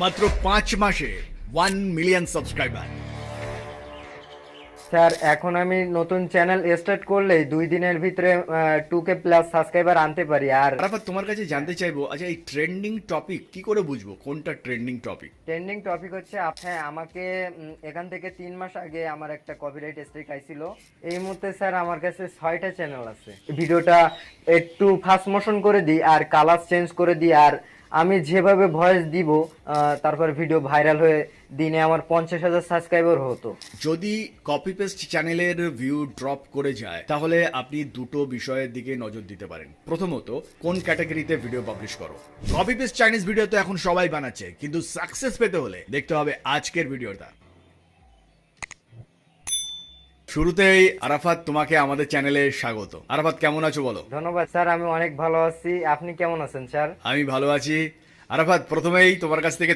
মাত্র 5 মাসে 1 million subscriber. Sir এখন আমি নতুন চ্যানেল স্টার্ট করলেই 2 দিনের ভিতরে 2K প্লাস সাবস্ক্রাইবার আনতে পারি। আর আরাফাত, তোমার কাছে জানতে চাইবো, আচ্ছা এই ট্রেন্ডিং টপিক কি করে বুঝবো কোনটা ট্রেন্ডিং টপিক? ট্রেন্ডিং টপিক হচ্ছে হ্যাঁ, আমাকে এখান থেকে 3 মাস আগে আমার একটা কপিরাইট স্ট্রাইক আইছিল। এই মুহূর্তে স্যার আমার কাছে 6টা চ্যানেল আছে। ভিডিওটা একটু ফাস্ট মোশন করে দিই আর কালার চেঞ্জ করে দিই, আর আমি যেভাবে ভয়েস দিব তারপর ভিডিও ভাইরাল হয়ে দিনে আমার 50,000 সাবস্ক্রাইবার হতো। যদি কপি পেস্ট চ্যানেলের ভিউ ড্রপ করে যায় তাহলে আপনি দুটো বিষয়ের দিকে নজর দিতে পারেন। প্রথমত, কোন ক্যাটাগরিতে ভিডিও পাবলিশ করো। কপি পেস্ট চাইনিজ ভিডিও তো এখন সবাই বানাচ্ছে, কিন্তু সাকসেস পেতে হলে দেখতে হবে আজকের ভিডিওটা। শুরুতেই আরাফাত, তোমাকে আমাদের চ্যানেলে স্বাগত। আরাফাত, কেমন আছো বলো? ধন্যবাদ স্যার, আমি অনেক ভালো আছি। আপনি কেমন আছেন স্যার? আমি ভালো আছি। আরাফাত, প্রথমেই তোমার কাছ থেকে